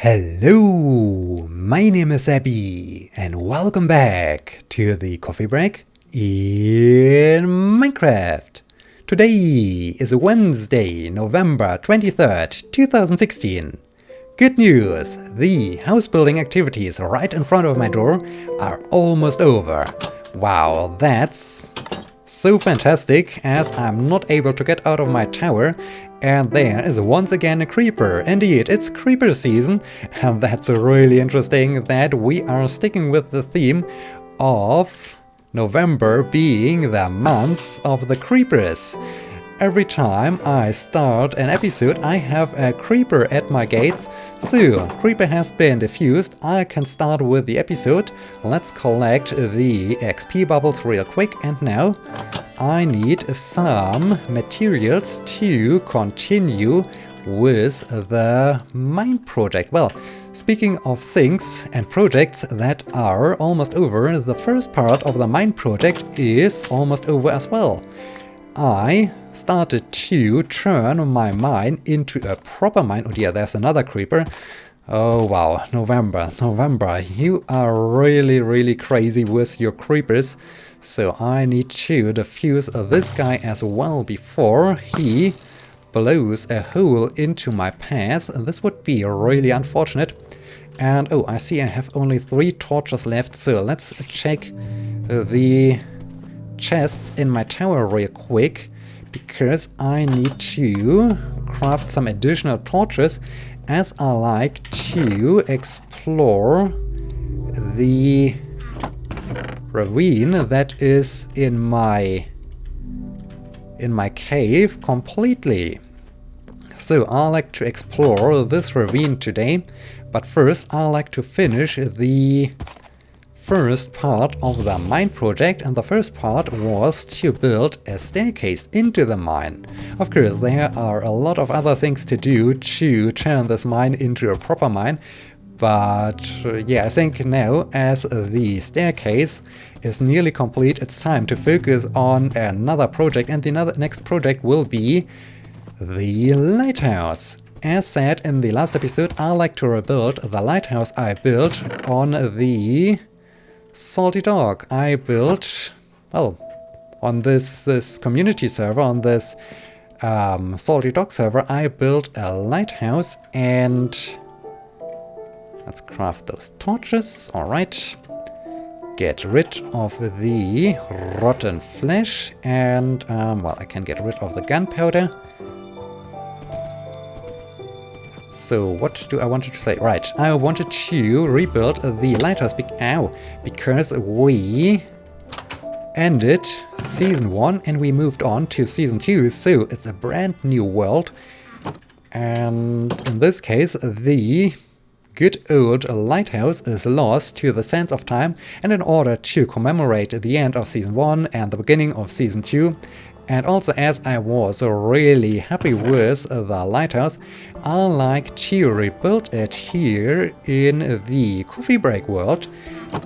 Hello, my name is Sebbi, and welcome back to the coffee break in Minecraft. Today is Wednesday, November 23rd, 2016. Good news, the house building activities right in front of my door are almost over. Wow, that's so fantastic, as I'm not able to get out of my tower. And there is once again a creeper. Indeed, it's creeper season, and that's really interesting that we are sticking with the theme of November being the month of the creepers. Every time I start an episode, I have a creeper at my gates. So, creeper has been diffused. I can start with the episode. Let's collect the XP bubbles real quick, and now I need some materials to continue with the mine project. Well, speaking of things and projects that are almost over, the first part of the mine project is almost over as well. I started to turn my mine into a proper mine. Oh dear, there's another creeper. Oh wow, November, you are really crazy with your creepers. So I need to defuse this guy as well before he blows a hole into my path. This would be really unfortunate. And oh, I see I have only 3 torches left, so let's check the chests in my tower real quick, because I need to craft some additional torches, as I like to explore the ravine that is in my cave completely. So I like to explore this ravine today, but first I like to finish the first part of the mine project, and the first part was to build a staircase into the mine. Of course, there are a lot of other things to do to turn this mine into a proper mine, but yeah, I think now, as the staircase is nearly complete, it's time to focus on another project, and the next project will be the lighthouse. As said in the last episode, I like to rebuild the lighthouse I built on the Salty Dog. I built, well, on this community server, on this Salty Dog server, I built a lighthouse, and let's craft those torches. Alright. Get rid of the rotten flesh, and well, I can get rid of the gunpowder. So what do I want to say? Right, I wanted to rebuild the lighthouse because we ended season 1 and we moved on to season 2, so it's a brand new world. And in this case, the good old lighthouse is lost to the sands of time, and in order to commemorate the end of season 1 and the beginning of season 2, and also as I was really happy with the lighthouse, I like to rebuild it here in the coffee break world.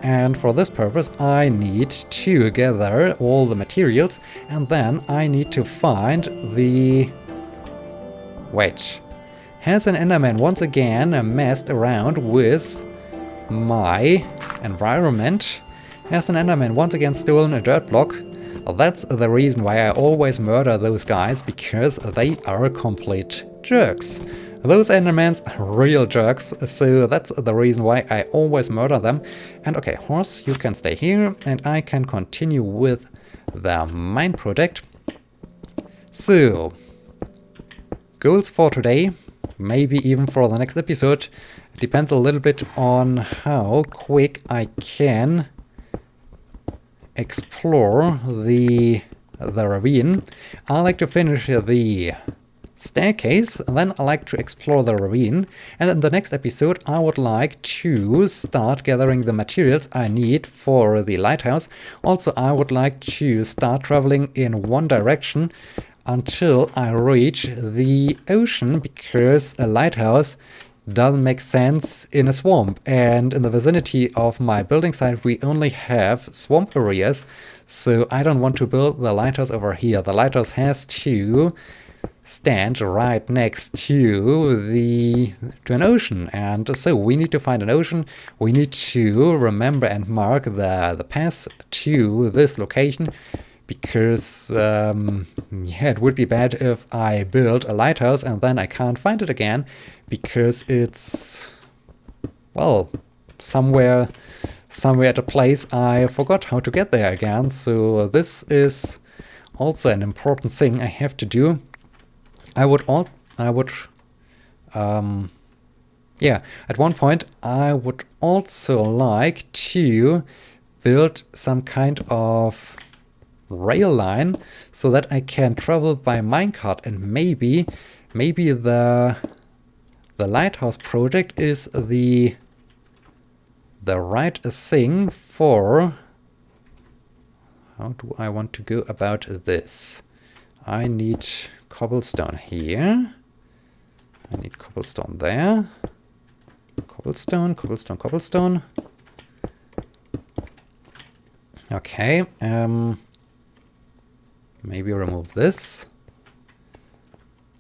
And for this purpose I need to gather all the materials, and then I need to find the... Wait. Has an Enderman once again messed around with my environment? Has an Enderman once again stolen a dirt block? That's the reason why I always murder those guys, because they are complete jerks. Those Endermans are real jerks, so that's the reason why I always murder them. And okay, horse, you can stay here, and I can continue with the mine project. So, goals for today, maybe even for the next episode, it depends a little bit on how quick I can explore the ravine. I like to finish the staircase, and then I like to explore the ravine, and in the next episode I would like to start gathering the materials I need for the lighthouse. Also, I would like to start traveling in one direction until I reach the ocean, because a lighthouse doesn't make sense in a swamp, and in the vicinity of my building site we only have swamp areas, so I don't want to build the lighthouse over here. The lighthouse has to stand right next to an ocean, and so we need to find an ocean. We need to remember and mark the path to this location, because yeah, it would be bad if I build a lighthouse and then I can't find it again, because it's, well, somewhere at a place I forgot how to get there again. So this is also an important thing I have to do. Yeah, at one point I would also like to build some kind of rail line so that I can travel by minecart, and maybe the lighthouse project is the right thing for. How do I want to go about this? I need cobblestone here. I need cobblestone there. Cobblestone. Okay, maybe remove this.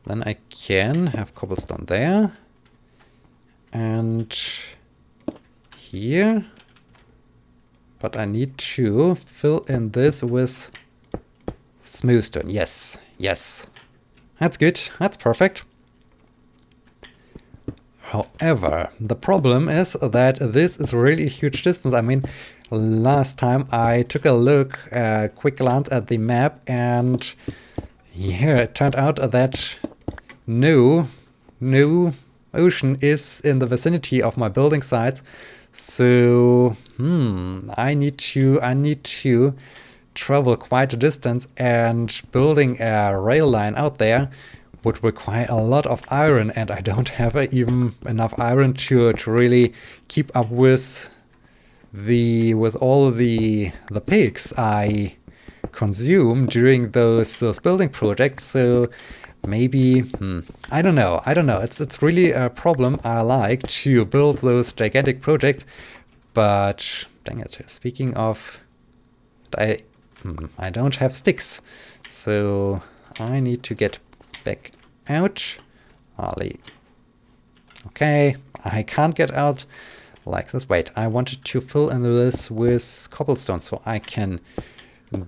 Then I can have cobblestone there. And here. But I need to fill in this with smooth stone. Yes. That's good. That's perfect. However, the problem is that this is really a huge distance. I mean, last time I took a quick glance at the map, and yeah, it turned out that no ocean is in the vicinity of my building sites. So I need to travel quite a distance, and building a rail line out there would require a lot of iron, and I don't have even enough iron to really keep up with all the pigs I consume during those building projects. So maybe I don't know. It's really a problem. I like to build those gigantic projects, but dang it. Speaking of, I don't have sticks, so I need to get back out. Ollie. Okay, I can't get out like this. Wait, I wanted to fill in this with cobblestone so I can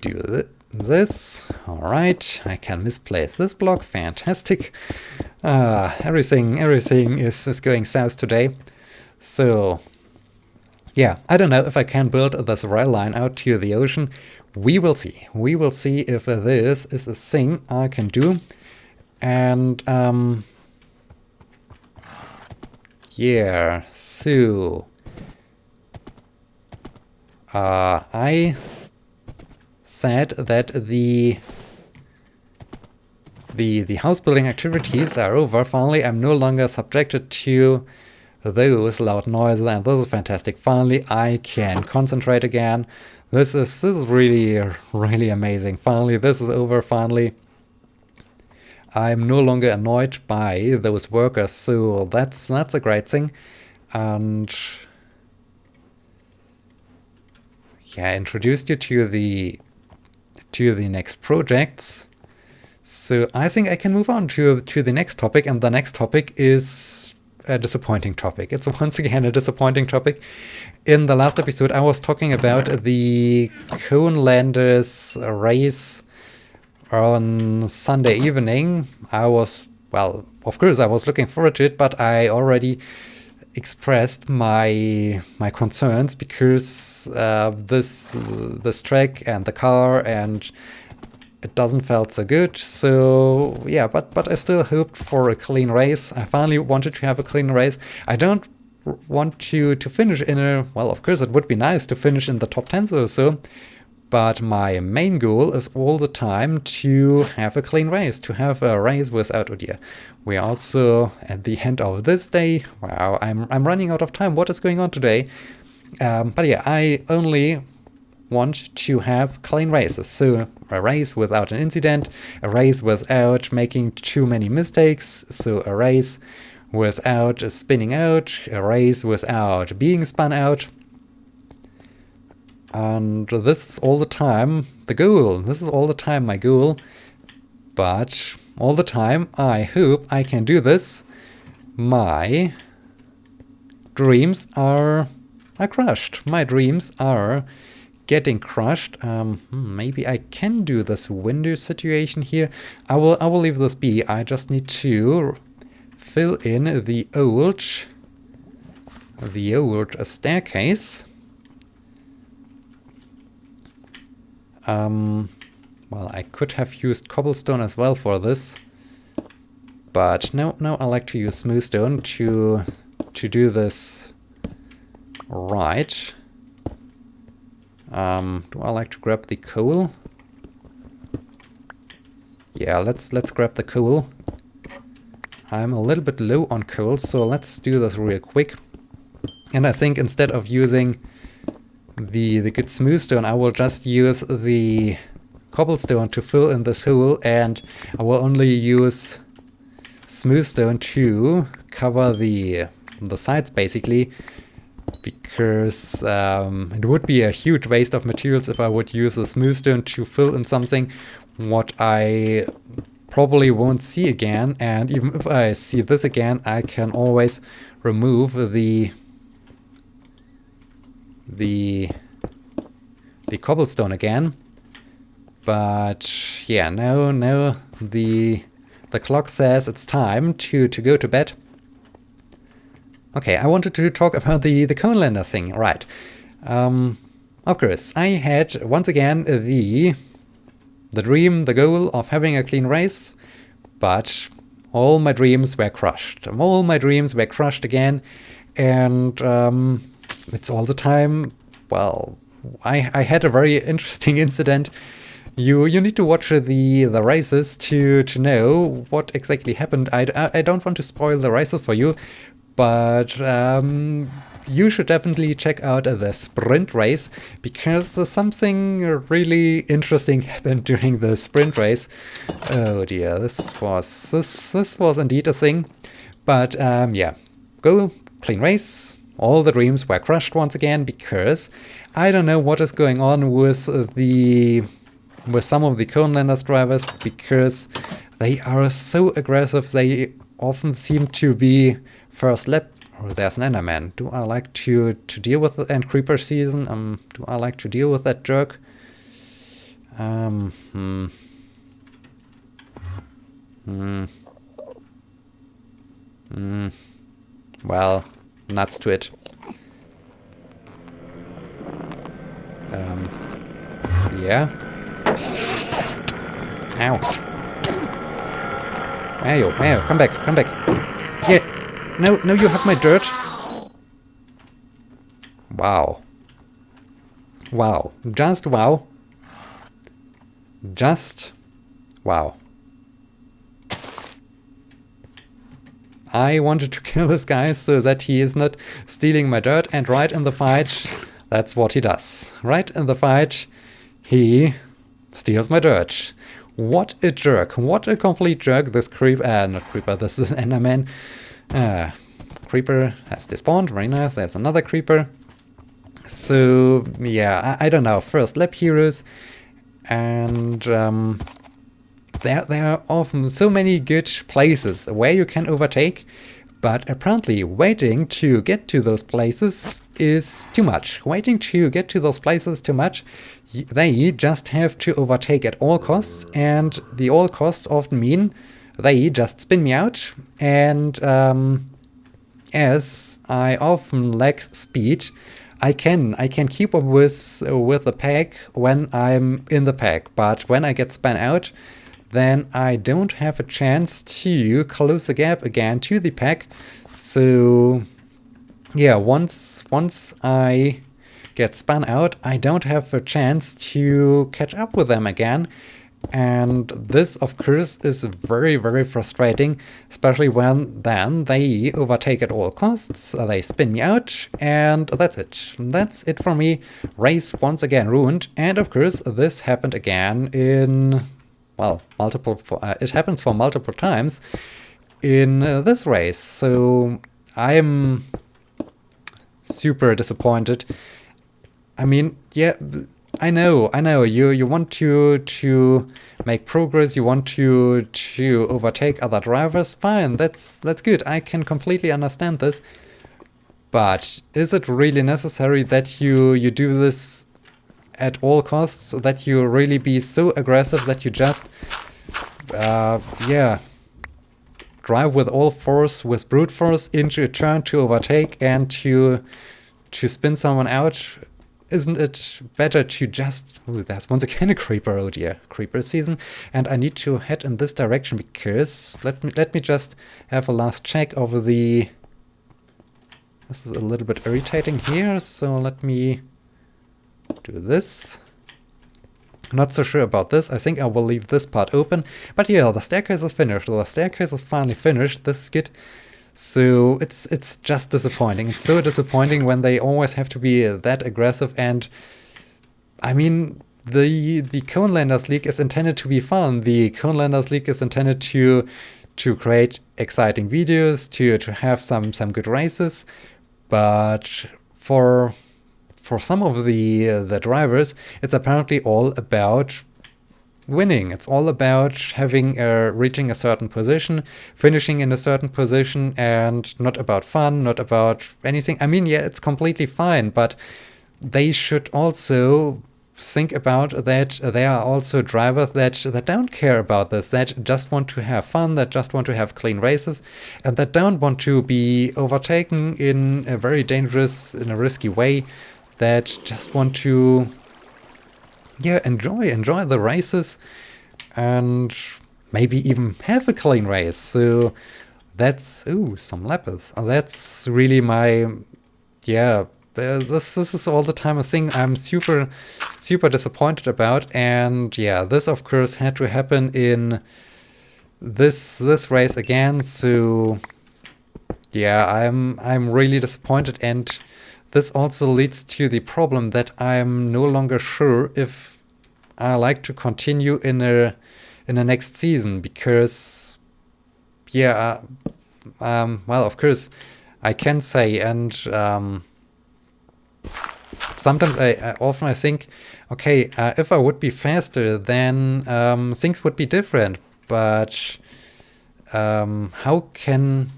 do this. All right, I can misplace this block. Fantastic. Everything is going south today. So yeah, I don't know if I can build this rail line out to the ocean. We will see. We will see if this is a thing I can do. And yeah, so I said that the house building activities are over. Finally, I'm no longer subjected to those loud noises, and this is fantastic. Finally, I can concentrate again. This is really amazing. Finally, this is over. Finally, I'm no longer annoyed by those workers, so that's a great thing. And yeah, I introduced you to the next projects. So I think I can move on to the next topic, and the next topic is a disappointing topic. It's once again a disappointing topic. In the last episode, I was talking about the Conelanders race on Sunday evening. Of course, I was looking forward to it, but I already expressed my concerns because this track and the car, and it doesn't felt so good. So yeah, but I still hoped for a clean race. I finally wanted to have a clean race. I don't want to finish in of course it would be nice to finish in the top 10 or so, but my main goal is all the time to have a clean race, to have a race without Udir. We are also at the end of this day. Wow, I'm running out of time. What is going on today? But yeah, I only want to have clean races. So a race without an incident, a race without making too many mistakes, so a race without spinning out, a race without being spun out. And this is all the time the goal. This is all the time my goal. But all the time. I hope I can do this. My dreams are crushed. My dreams are getting crushed. Maybe I can do this window situation here. I will leave this be. I just need to fill in the old staircase. Well, I could have used cobblestone as well for this, but no, I like to use smooth stone to do this right. Do I like to grab the coal? Yeah, let's grab the coal. I'm a little bit low on coal, so let's do this real quick. And I think instead of using the good smooth stone, I will just use the cobblestone to fill in this hole, and I will only use smooth stone to cover the sides basically, because it would be a huge waste of materials if I would use the smooth stone to fill in something what I probably won't see again. And even if I see this again, I can always remove the cobblestone again. But yeah, now the clock says it's time to go to bed. Okay, I wanted to talk about the Conelanders thing, right? Of course, I had once again the dream, the goal of having a clean race, but all my dreams were crushed. All my dreams were crushed again, and it's all the time. Well, I had a very interesting incident. You need to watch the races to know what exactly happened. I don't want to spoil the races for you, but you should definitely check out the sprint race, because something really interesting happened during the sprint race. Oh dear, this was indeed a thing. But yeah, go clean race. All the dreams were crushed once again, because I don't know what is going on with some of the Conelanders drivers, because they are so aggressive. They often seem to be first lap. Oh, there's an Enderman. Do I like to deal with it? And creeper season. Do I like to deal with that jerk? Well, nuts to it. Yeah. Ow. Hey, come back. Yeah. No, you have my dirt. Wow. Just wow. I wanted to kill this guy so that he is not stealing my dirt, and right in the fight, that's what he does. Right in the fight, he steals my dirt. What a jerk. What a complete jerk. This not creeper, this is Enderman. Creeper has despawned. Very nice. There's another creeper. So yeah, I don't know. First lap heroes, and there are often so many good places where you can overtake, but apparently waiting to get to those places is too much. Waiting to get to those places too much. They just have to overtake at all costs, and the all costs often mean they just spin me out, and as I often lack speed, I can keep up with the pack when I'm in the pack, but when I get spun out, then I don't have a chance to close the gap again to the pack. So yeah, once I get spun out, I don't have a chance to catch up with them again. And this, of course, is very, very frustrating, especially when then they overtake at all costs, they spin me out, and that's it. That's it for me. Race once again ruined, and of course this happened again in, well, it happens for multiple times in this race, so I'm super disappointed. I mean, yeah, I know. You want to make progress. You want to overtake other drivers. Fine, that's good. I can completely understand this. But is it really necessary that you do this at all costs? That you really be so aggressive that you just, yeah, drive with all force, with brute force into a turn to overtake and to spin someone out? Isn't it better to just... Ooh, there's once again a creeper. Oh dear, creeper season. And I need to head in this direction because... Let me just have a last check over the... This is a little bit irritating here, so let me do this. Not so sure about this. I think I will leave this part open. But yeah, the staircase is finished. The staircase is finally finished. This is good. So it's just disappointing. It's so disappointing when they always have to be that aggressive. And I mean, the Conelanders League is intended to be fun. The Conelanders League is intended to create exciting videos, to have some good races. But for some of the drivers, it's apparently all about winning. It's all about having reaching a certain position, finishing in a certain position, and not about fun, not about anything. I mean, yeah, it's completely fine, but they should also think about that there are also drivers that don't care about this, that just want to have fun, that just want to have clean races, and that don't want to be overtaken in a very dangerous, in a risky way, that just want to, yeah, enjoy the races and maybe even have a clean race. So that's... Ooh, some lepers. That's really my... Yeah, this is all the time a thing I'm super disappointed about. And yeah, this of course had to happen in this race again. So yeah, I'm really disappointed, and this also leads to the problem that I'm no longer sure if I like to continue in the next season, because yeah, well, of course I can say, and sometimes I often think, okay, if I would be faster, then things would be different. But how can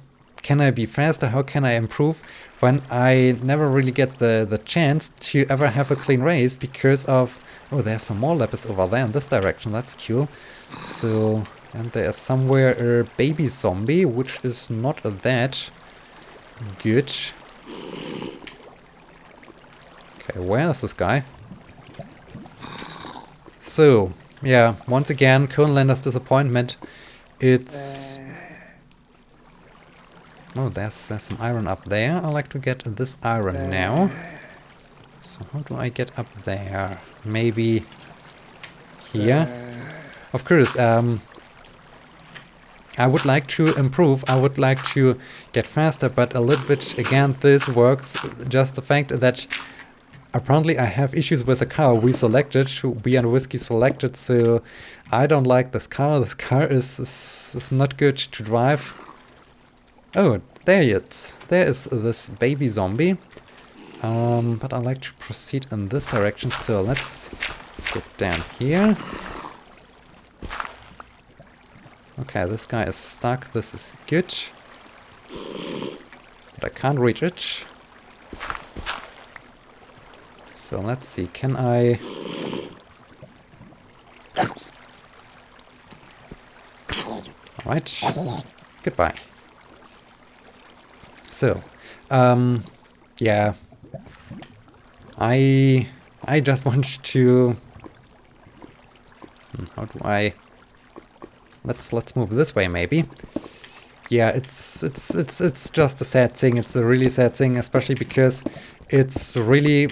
I be faster? How can I improve when I never really get the chance to ever have a clean race because of... Oh, there's some more lepers over there in this direction. That's cool. So, and there's somewhere a baby zombie, which is not that good. Okay, where is this guy? So, yeah, once again, Conelanders disappointment. It's... Oh, there's some iron up there. I like to get this iron now. So how do I get up there? Maybe here? Of course, I would like to improve. I would like to get faster, but a little bit, again, this works. Just the fact that apparently I have issues with the car we selected, we and Whiskey selected, so I don't like this car. This car is not good to drive. Oh, there it. There is this baby zombie. But I like to proceed in this direction, so let's get down here. Okay, this guy is stuck. This is good. But I can't reach it. So let's see, can I... Alright, goodbye. So, yeah, I just want to... How do I... Let's move this way, maybe. Yeah, it's just a sad thing. It's a really sad thing, especially because it's really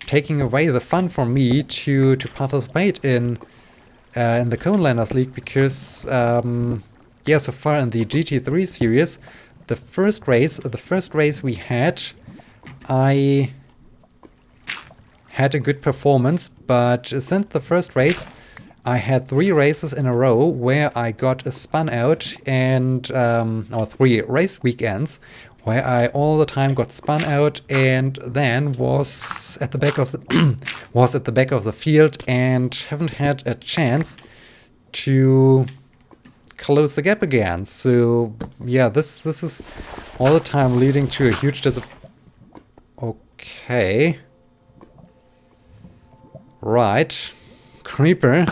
taking away the fun for me to participate in the Conelanders League, because yeah, so far in the GT3 series, the first race we had, I had a good performance, but since the first race, I had 3 races in a row where I got spun out, and or 3 race weekends where I all the time got spun out and then was at the back of the was at the back of the field and haven't had a chance to close the gap again. So yeah, this is all the time leading to a huge Okay. Right. Creeper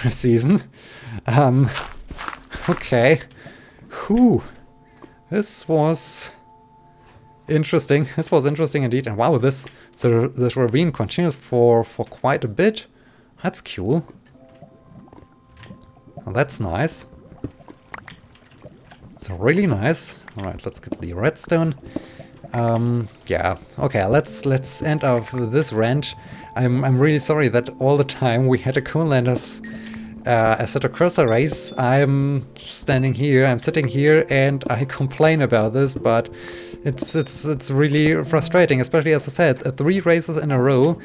season. Okay. Whew. This was interesting. This was interesting indeed. And wow, this ravine continues for quite a bit. That's cool. Oh, that's nice. It's really nice. All right, let's get the redstone. Yeah. Okay, let's end off this rant. I'm really sorry that all the time we had a Conelanders Assetto Corsa race. I'm sitting here, and I complain about this, but it's really frustrating, especially as I said, 3 races in a row,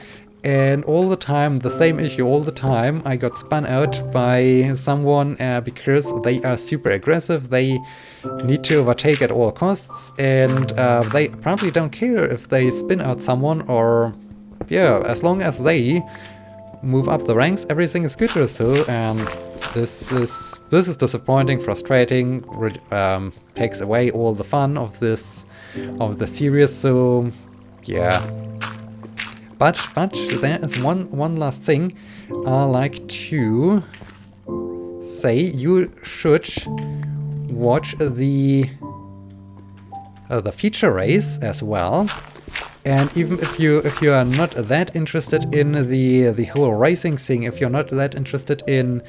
and all the time the same issue. All the time I got spun out by someone because they are super aggressive. They need to overtake at all costs, and they apparently don't care if they spin out someone, or yeah, as long as they move up the ranks, everything is good or so. And this is disappointing, frustrating, takes away all the fun of the series. So yeah, but there is one last thing I like to say. You should watch the feature race as well. And even if you are not that interested in the whole racing thing, if you're not that interested in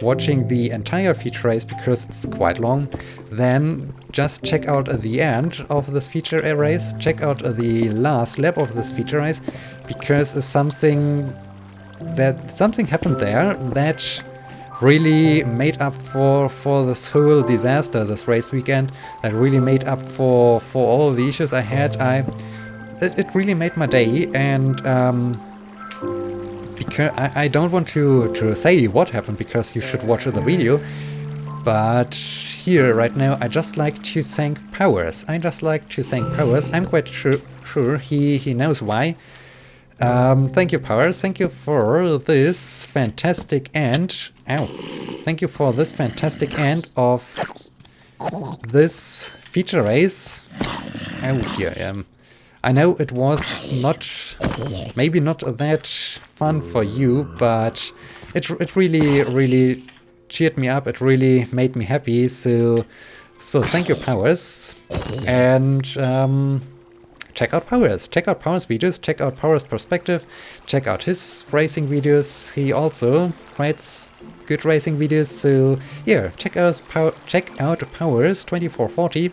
watching the entire feature race because it's quite long, then just check out the end of this feature race. Check out the last lap of this feature race, because something happened there that really made up for this whole disaster this race weekend. That really made up for all the issues I had. It really made my day, and because I don't want to say what happened, because you should watch the video, but here right now I just like to thank Powers. I'm quite sure he knows why. Thank you, Powers. Thank you for this fantastic end. Ow. Thank you for this fantastic end of this feature race. Oh dear. I know it was maybe not that fun for you, but it really cheered me up. It really made me happy. So thank you, Powers. And check out Powers. Check out Powers' videos. Check out Powers' perspective. Check out his racing videos. He also writes good racing videos. So yeah, check out Powers 2440.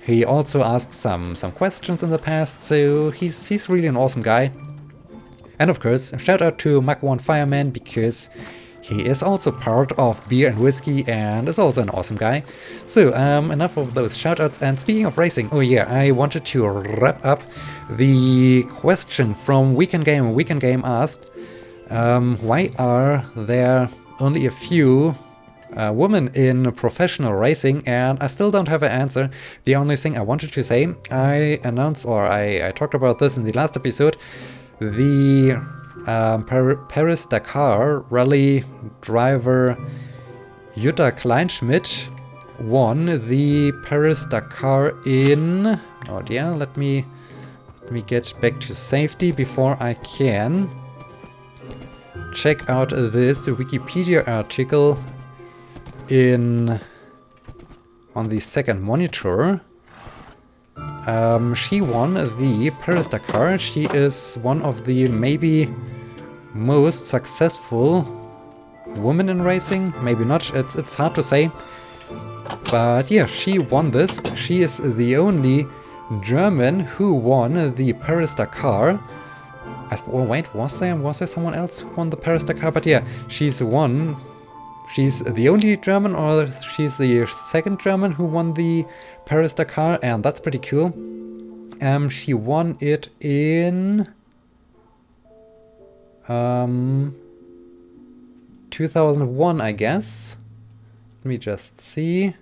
He also asked some questions in the past, so he's really an awesome guy. And of course, a shout out to Mach1 Fireman, because he is also part of Beer and Whiskey and is also an awesome guy. So enough of those shout outs. And speaking of racing, oh yeah, I wanted to wrap up the question from Weekend Game. Weekend Game asked, why are there only a few women in professional racing? And I still don't have an answer. The only thing I wanted to say, I announced, or I talked about this in the last episode, the Paris-Dakar rally driver Jutta Kleinschmidt won the Paris-Dakar in... Oh dear, let me get back to safety before I can check out this Wikipedia article on the second monitor. She won the Paris-Dakar. She is one of the maybe most successful women in racing. Maybe not, it's hard to say. But yeah, she won this. She is the only German who won the Paris-Dakar. Oh wait, was there someone else who won the Paris-Dakar? But yeah, she's won. She's the only German, or she's the second German who won the Paris-Dakar, and that's pretty cool. She won it in 2001, I guess. Let me just see.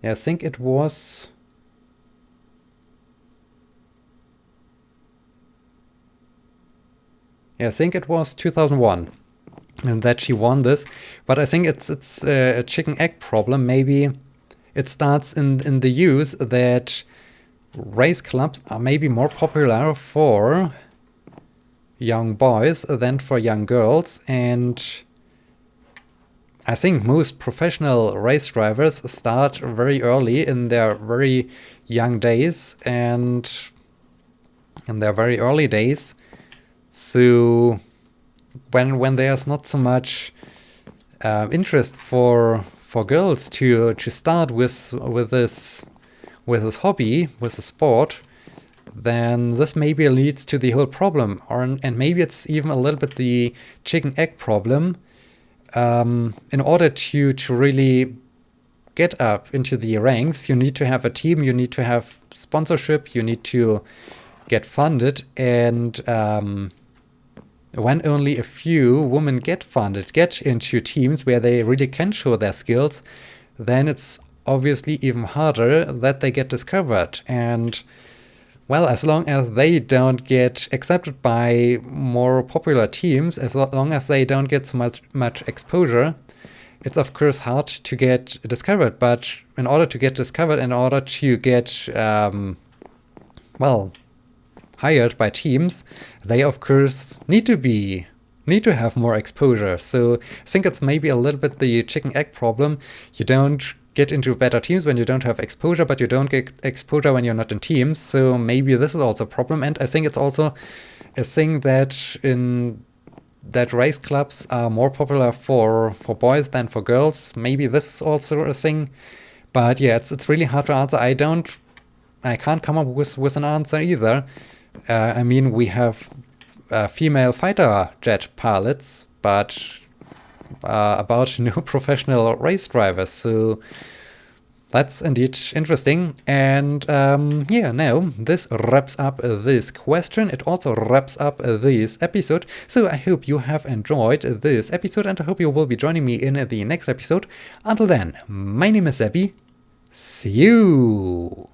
Yeah, I think it was... Yeah, I think it was 2001 and that she won this. But I think it's a chicken egg problem. Maybe it starts in the use that race clubs are maybe more popular for young boys than for young girls, and I think most professional race drivers start very early in their very young days and in their very early days. So when there's not so much interest for girls to start with this hobby, with the sport, then this maybe leads to the whole problem, and maybe it's even a little bit the chicken egg problem. In order to really get up into the ranks, you need to have a team, you need to have sponsorship, you need to get funded, and when only a few women get funded, get into teams where they really can show their skills, then it's obviously even harder that they get discovered. And well, as long as they don't get accepted by more popular teams, as long as they don't get so much exposure, it's of course hard to get discovered. But in order to get discovered, in order to get, hired by teams, they of course need to have more exposure. So I think it's maybe a little bit the chicken egg problem. You don't get into better teams when you don't have exposure, but you don't get exposure when you're not in teams. So maybe this is also a problem. And I think it's also a thing that race clubs are more popular for boys than for girls. Maybe this is also a thing. But yeah, it's really hard to answer. I can't come up with an answer either. I mean, we have female fighter jet pilots, but about no professional race drivers. So that's indeed interesting. And now this wraps up this question. It also wraps up this episode. So I hope you have enjoyed this episode, and I hope you will be joining me in the next episode. Until then, my name is Sebbi. See you!